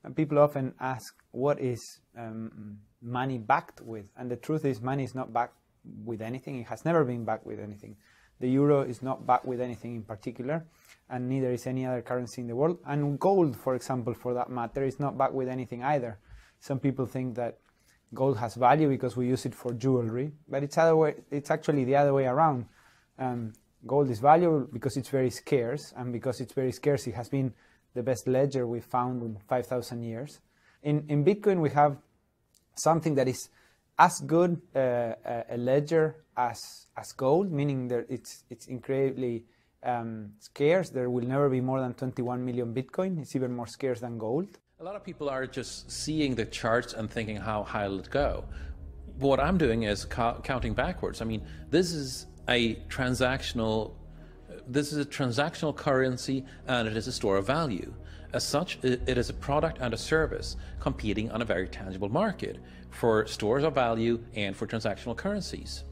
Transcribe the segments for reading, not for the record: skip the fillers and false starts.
And people often ask, what is money backed with? And the truth is, money is not backed with anything. It has never been backed with anything. The euro is not backed with anything in particular, and neither is any other currency in the world. And gold, for example, for that matter, is not backed with anything either. Some people think that gold has value because we use it for jewelry, but it's actually the other way around. Gold is valuable because it's very scarce, and because it's very scarce, it has been the best ledger we've found in 5,000 years. In Bitcoin, we have something that is as good a ledger as gold, meaning that it's incredibly scarce. There will never be more than 21 million Bitcoin. It's even more scarce than gold. A lot of people are just seeing the charts and thinking, how high will it go? What I'm doing is counting backwards. I mean, this is a transactional currency, and it is a store of value. As such, it is a product and a service competing on a very tangible market for stores of value and for transactional currencies.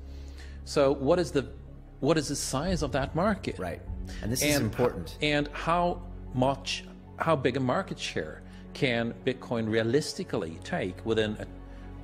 So what is the size of that market? Right. And this is important. And how big a market share can Bitcoin realistically take within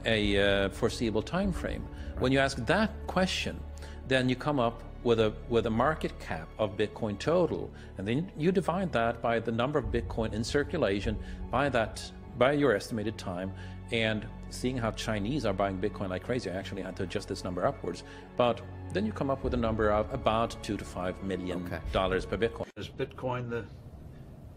a foreseeable time frame? Right. When you ask that question, then you come up with a market cap of Bitcoin total, and then you divide that by the number of Bitcoin in circulation by your estimated time. And seeing how Chinese are buying Bitcoin like crazy, I actually had to adjust this number upwards, but then you come up with a number of about $2 to $5 million per Bitcoin. Is Bitcoin the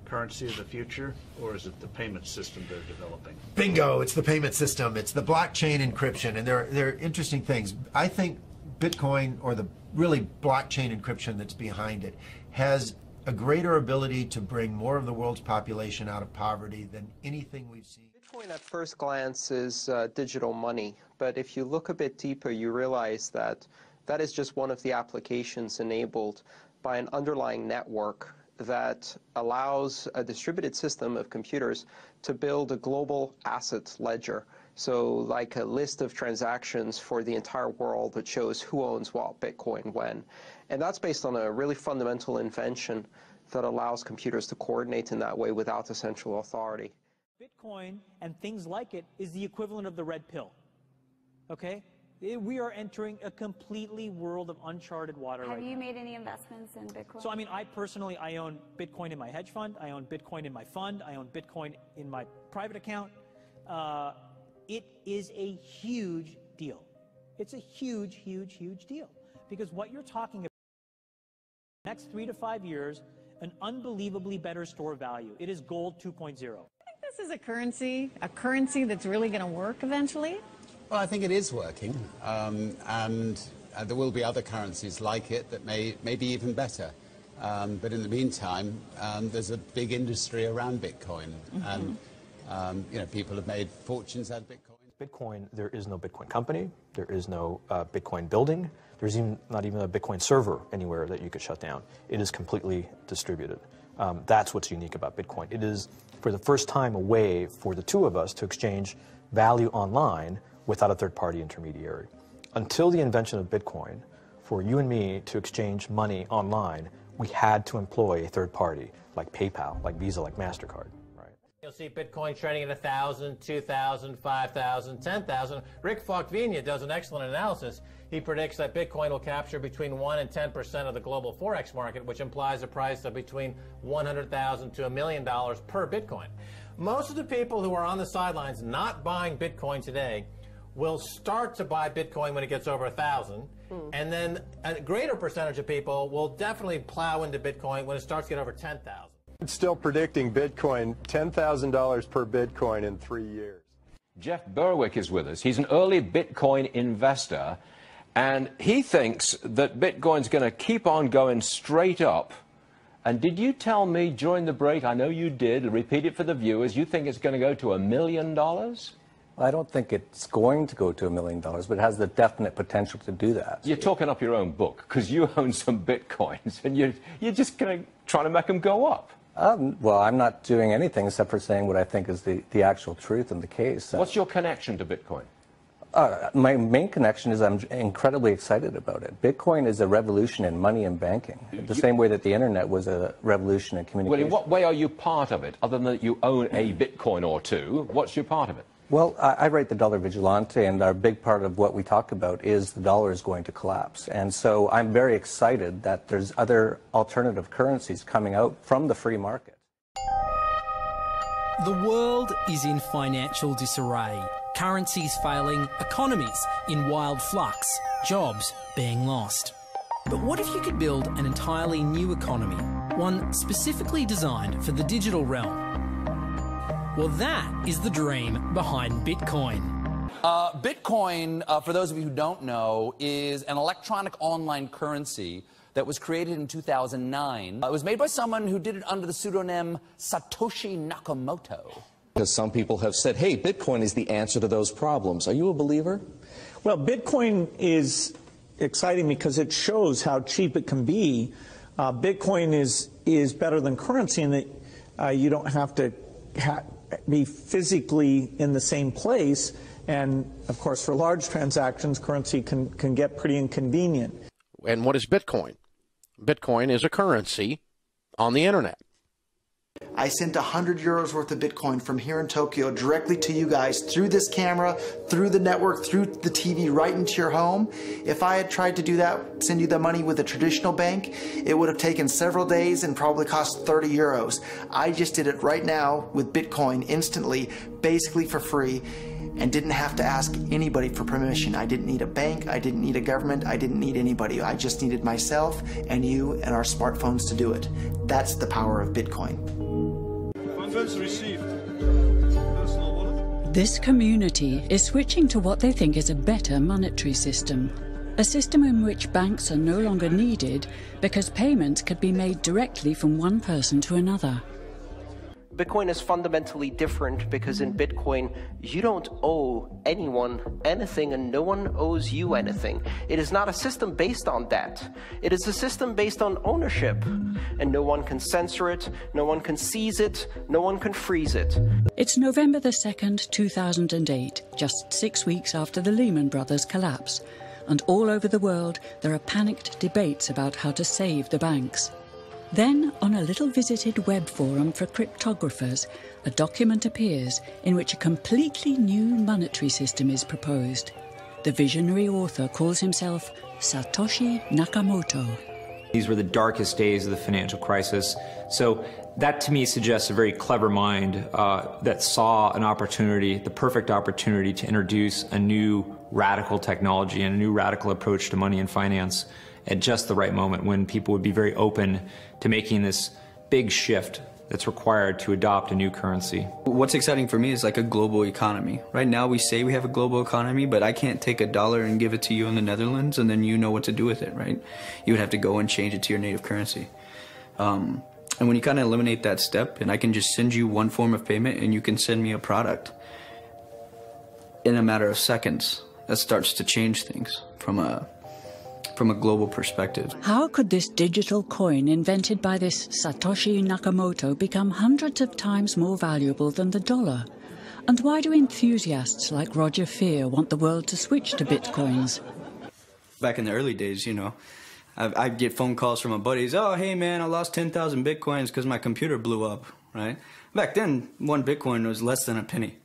currency of the future, or is it the payment system they're developing? Bingo! It's the payment system. It's the blockchain encryption, and they're interesting things. I think Bitcoin, or the really blockchain encryption that's behind it, has a greater ability to bring more of the world's population out of poverty than anything we've seen. Bitcoin at first glance is digital money, but if you look a bit deeper, you realize that that is just one of the applications enabled by an underlying network that allows a distributed system of computers to build a global assets ledger. So like a list of transactions for the entire world that shows who owns what Bitcoin when. And that's based on a really fundamental invention that allows computers to coordinate in that way without a central authority. Bitcoin and things like it is the equivalent of the red pill, okay? We are entering a completely world of uncharted water right now. Have you made any investments in Bitcoin? So, I mean, I personally own Bitcoin in my hedge fund. I own Bitcoin in my fund. I own Bitcoin in my private account. It is a huge deal. It's a huge, huge, huge deal. Because what you're talking about in the next 3 to 5 years, an unbelievably better store of value. It is gold 2.0. I think this is a currency that's really going to work eventually. Well, I think it is working, and there will be other currencies like it that may be even better. But in the meantime, there's a big industry around Bitcoin, and people have made fortunes out of Bitcoin. Bitcoin, there is no Bitcoin company, there is no Bitcoin building, there's not even a Bitcoin server anywhere that you could shut down. It is completely distributed. That's what's unique about Bitcoin. It is, for the first time, a way for the two of us to exchange value online without a third-party intermediary. Until the invention of Bitcoin, for you and me to exchange money online, we had to employ a third party, like PayPal, like Visa, like MasterCard. You'll see Bitcoin trading at 1,000, 2,000, 5,000, 10,000. Rick Falkvenia does an excellent analysis. He predicts that Bitcoin will capture between 1 and 10% of the global Forex market, which implies a price of between $100,000 to $1 million per Bitcoin. Most of the people who are on the sidelines not buying Bitcoin today will start to buy Bitcoin when it gets over 1,000, and then a greater percentage of people will definitely plow into Bitcoin when it starts to get over 10,000. It's still predicting Bitcoin $10,000 per Bitcoin in 3 years. Jeff Berwick is with us. He's an early Bitcoin investor, and he thinks that Bitcoin's going to keep on going straight up. And did you tell me during the break, I know you did, repeat it for the viewers, you think it's going to go to $1 million? I don't think it's going to go to $1 million, but it has the definite potential to do that. You're talking up your own book, because you own some Bitcoins, and you're just trying to make them go up. Well, I'm not doing anything except for saying what I think is the actual truth in the case. What's your connection to Bitcoin? My main connection is I'm incredibly excited about it. Bitcoin is a revolution in money and banking, the same way that the internet was a revolution in communication. Well, in what way are you part of it, other than that you own a Bitcoin or two? What's your part of it? Well, I write the Dollar Vigilante, and our big part of what we talk about is the dollar is going to collapse. And so I'm very excited that there's other alternative currencies coming out from the free market. The world is in financial disarray. Currencies failing, economies in wild flux, jobs being lost. But what if you could build an entirely new economy, one specifically designed for the digital realm? Well, that is the dream behind Bitcoin. Bitcoin, for those of you who don't know, is an electronic online currency that was created in 2009. It was made by someone who did it under the pseudonym Satoshi Nakamoto. Because some people have said, hey, Bitcoin is the answer to those problems. Are you a believer? Well, Bitcoin is exciting because it shows how cheap it can be. Bitcoin is better than currency in that you don't have to be physically in the same place. And, of course, for large transactions, currency can get pretty inconvenient. And what is Bitcoin? Bitcoin is a currency on the internet. I sent 100 euros worth of Bitcoin from here in Tokyo directly to you guys through this camera, through the network, through the TV, right into your home. If I had tried to do that, send you the money with a traditional bank, it would have taken several days and probably cost 30 euros. I just did it right now with Bitcoin instantly, basically for free, and didn't have to ask anybody for permission. I didn't need a bank, I didn't need a government, I didn't need anybody. I just needed myself and you and our smartphones to do it. That's the power of Bitcoin. Funds received. This community is switching to what they think is a better monetary system. A system in which banks are no longer needed because payments could be made directly from one person to another. Bitcoin is fundamentally different because in Bitcoin, you don't owe anyone anything and no one owes you anything. It is not a system based on debt. It is a system based on ownership. And no one can censor it, no one can seize it, no one can freeze it. It's November the 2nd, 2008, just 6 weeks after the Lehman Brothers collapse. And all over the world, there are panicked debates about how to save the banks. Then, on a little visited web forum for cryptographers, a document appears in which a completely new monetary system is proposed. The visionary author calls himself Satoshi Nakamoto. These were the darkest days of the financial crisis. So that to me suggests a very clever mind that saw an opportunity, the perfect opportunity to introduce a new radical technology and a new radical approach to money and finance at just the right moment when people would be very open to making this big shift that's required to adopt a new currency. What's exciting for me is like a global economy. Right now we say we have a global economy, but I can't take $1 and give it to you in the Netherlands and then you know what to do with it, right? You would have to go and change it to your native currency. And when you kind of eliminate that step and I can just send you one form of payment and you can send me a product in a matter of seconds, that starts to change things from a global perspective. How could this digital coin invented by this Satoshi Nakamoto become hundreds of times more valuable than the dollar? And why do enthusiasts like Roger Fear want the world to switch to bitcoins? Back in the early days, you know, I'd get phone calls from my buddies, oh, hey man, I lost 10,000 bitcoins because my computer blew up, right? Back then, one bitcoin was less than a penny,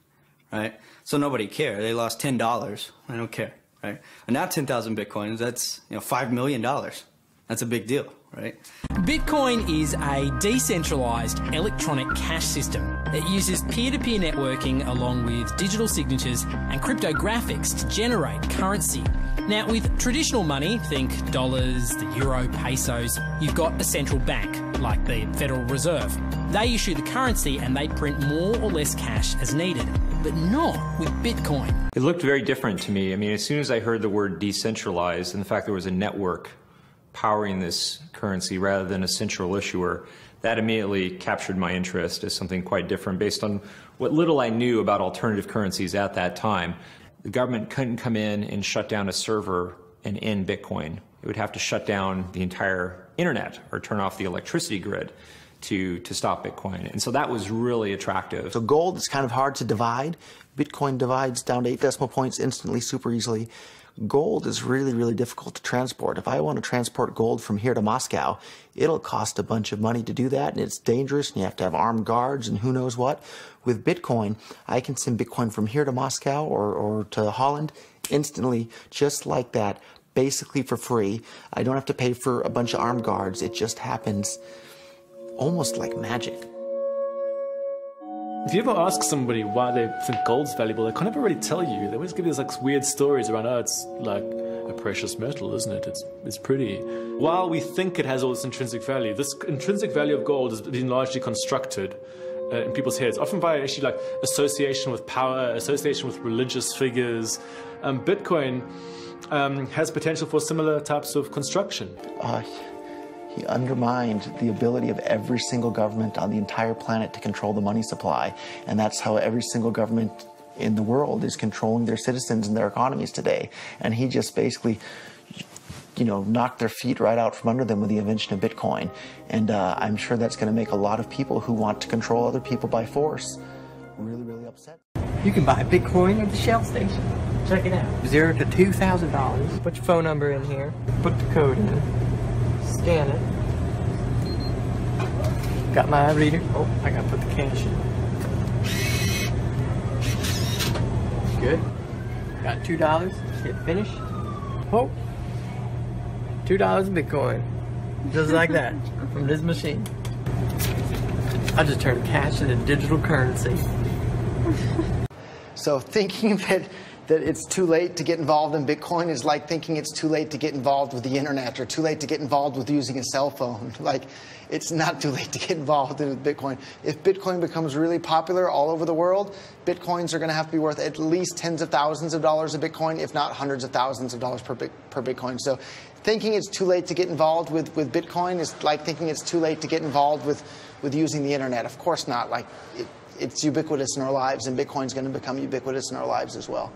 right? So nobody cared. They lost $10. I don't care. Right? And now 10,000 bitcoins, that's $5 million. That's a big deal, right? Bitcoin is a decentralized electronic cash system that uses peer-to-peer networking along with digital signatures and cryptographics to generate currency. Now, with traditional money, think dollars, the euro, pesos, you've got a central bank, like the Federal Reserve. They issue the currency and they print more or less cash as needed, but not with Bitcoin. It looked very different to me. I mean, as soon as I heard the word decentralized and the fact there was a network powering this currency rather than a central issuer, that immediately captured my interest as something quite different based on what little I knew about alternative currencies at that time. The government couldn't come in and shut down a server and end Bitcoin. It would have to shut down the entire internet or turn off the electricity grid to stop Bitcoin. And so that was really attractive. So gold is kind of hard to divide. Bitcoin divides down to 8 decimal points instantly, super easily. Gold is really, really difficult to transport. If I want to transport gold from here to Moscow, it'll cost a bunch of money to do that, and it's dangerous, and you have to have armed guards and who knows what. With Bitcoin, I can send Bitcoin from here to Moscow or to Holland instantly, just like that, basically for free. I don't have to pay for a bunch of armed guards. It just happens almost like magic. If you ever ask somebody why they think gold's valuable, they can't ever really tell you. They always give you these like weird stories around, oh, it's like a precious metal, isn't it? It's pretty. While we think it has all this intrinsic value, this intrinsic value of gold has been largely constructed in people's heads, often by actually like association with power, association with religious figures. Bitcoin has potential for similar types of construction. He undermined the ability of every single government on the entire planet to control the money supply. And that's how every single government in the world is controlling their citizens and their economies today. And he just basically, you know, knocked their feet right out from under them with the invention of Bitcoin. And I'm sure that's going to make a lot of people who want to control other people by force really, really upset. You can buy Bitcoin at the Shell station. Check it out. $0 to $2,000. Put your phone number in here. Put the code in. Scan it. Got my reader. Oh, I gotta put the cash in. Good. Got $2. Hit finish. Oh, $2 in Bitcoin. Just like that. From this machine. I just turned cash into digital currency. So thinking that it's too late to get involved in Bitcoin is like thinking it's too late to get involved with the internet or too late to get involved with using a cell phone. Like, it's not too late to get involved in Bitcoin. If Bitcoin becomes really popular all over the world, Bitcoins are going to have to be worth at least tens of thousands of dollars a Bitcoin, if not hundreds of thousands of dollars per Bitcoin. So thinking it's too late to get involved with Bitcoin is like thinking it's too late to get involved with using the internet. Of course not. Like, it's ubiquitous in our lives, and Bitcoin's going to become ubiquitous in our lives as well.